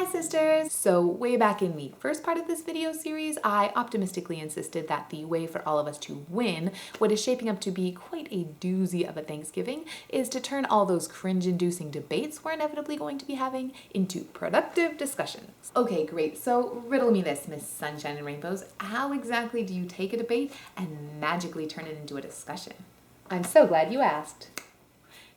sisters! So way back in the first part of this video series, I optimistically insisted that the way for all of us to win what is shaping up to be quite a doozy of a Thanksgiving is to turn all those cringe-inducing debates we're inevitably going to be having into productive discussions. Okay, great. So riddle me this, Miss Sunshine and Rainbows. How exactly do you take a debate and magically turn it into a discussion? I'm so glad you asked.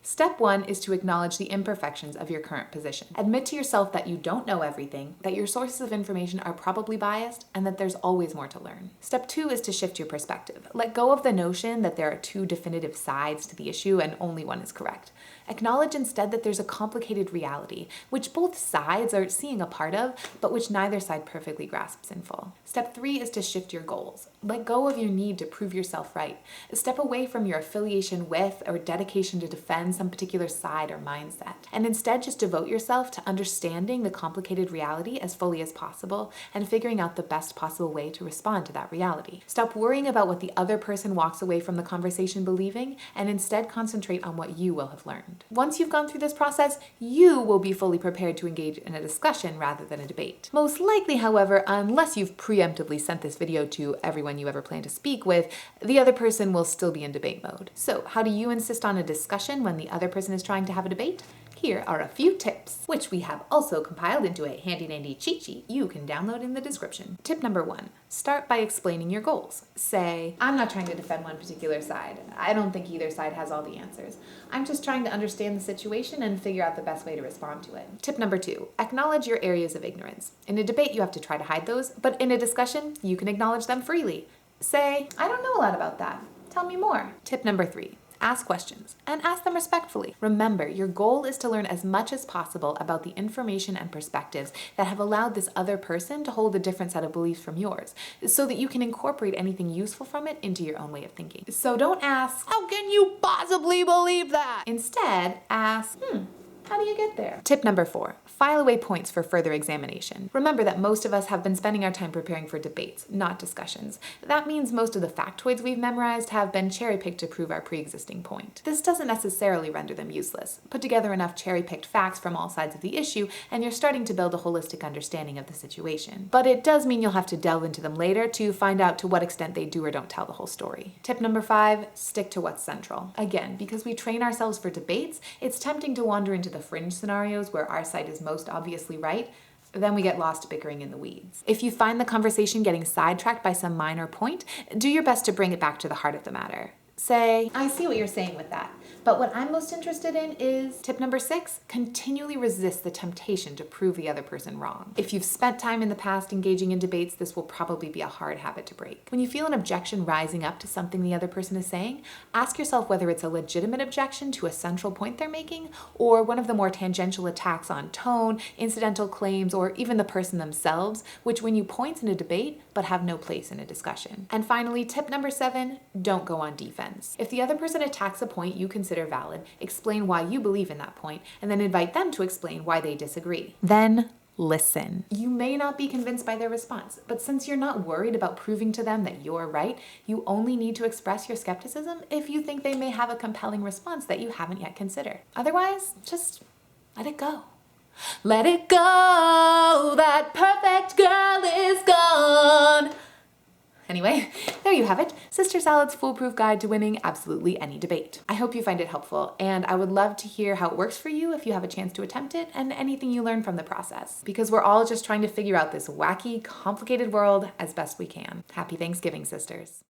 Step 1 is to acknowledge the imperfections of your current position. Admit to yourself that you don't know everything, that your sources of information are probably biased, and that there's always more to learn. Step 2 is to shift your perspective. Let go of the notion that there are two definitive sides to the issue and only one is correct. Acknowledge instead that there's a complicated reality, which both sides are seeing a part of, but which neither side perfectly grasps in full. Step 3 is to shift your goals. Let go of your need to prove yourself right. Step away from your affiliation with or dedication to defend some particular side or mindset, and instead just devote yourself to understanding the complicated reality as fully as possible and figuring out the best possible way to respond to that reality. Stop worrying about what the other person walks away from the conversation believing, and instead concentrate on what you will have learned. Once you've gone through this process, you will be fully prepared to engage in a discussion rather than a debate. Most likely, however, unless you've preemptively sent this video to everyone you ever plan to speak with, the other person will still be in debate mode. So how do you insist on a discussion when the other person is trying to have a debate? Here are a few tips, which we have also compiled into a handy-dandy cheat sheet you can download in the description. Tip number 1, start by explaining your goals. Say, I'm not trying to defend one particular side. I don't think either side has all the answers. I'm just trying to understand the situation and figure out the best way to respond to it. Tip number 2, acknowledge your areas of ignorance. In a debate, you have to try to hide those, but in a discussion, you can acknowledge them freely. Say, I don't know a lot about that. Tell me more. Tip number 3, ask questions, and ask them respectfully. Remember, your goal is to learn as much as possible about the information and perspectives that have allowed this other person to hold a different set of beliefs from yours, so that you can incorporate anything useful from it into your own way of thinking. So don't ask, how can you possibly believe that? Instead, ask, how do you get there? Tip number 4, file away points for further examination. Remember that most of us have been spending our time preparing for debates, not discussions. That means most of the factoids we've memorized have been cherry-picked to prove our pre-existing point. This doesn't necessarily render them useless. Put together enough cherry-picked facts from all sides of the issue, and you're starting to build a holistic understanding of the situation. But it does mean you'll have to delve into them later to find out to what extent they do or don't tell the whole story. Tip number 5, stick to what's central. Again, because we train ourselves for debates, it's tempting to wander into the fringe scenarios where our side is most obviously right, then we get lost bickering in the weeds. If you find the conversation getting sidetracked by some minor point, do your best to bring it back to the heart of the matter. Say, I see what you're saying with that, but what I'm most interested in is tip number 6, continually resist the temptation to prove the other person wrong. If you've spent time in the past engaging in debates, this will probably be a hard habit to break. When you feel an objection rising up to something the other person is saying, ask yourself whether it's a legitimate objection to a central point they're making, or one of the more tangential attacks on tone, incidental claims, or even the person themselves, which win you points in a debate, but have no place in a discussion. And finally, tip number 7, don't go on defense. If the other person attacks a point you consider valid, explain why you believe in that point, and then invite them to explain why they disagree. Then listen. You may not be convinced by their response, but since you're not worried about proving to them that you're right, you only need to express your skepticism if you think they may have a compelling response that you haven't yet considered. Otherwise, just let it go. Let it go, that perfect girl is gone. Anyway, there you have it, Sister Salad's foolproof guide to winning absolutely any debate. I hope you find it helpful, and I would love to hear how it works for you if you have a chance to attempt it, and anything you learn from the process, because we're all just trying to figure out this wacky, complicated world as best we can. Happy Thanksgiving, sisters.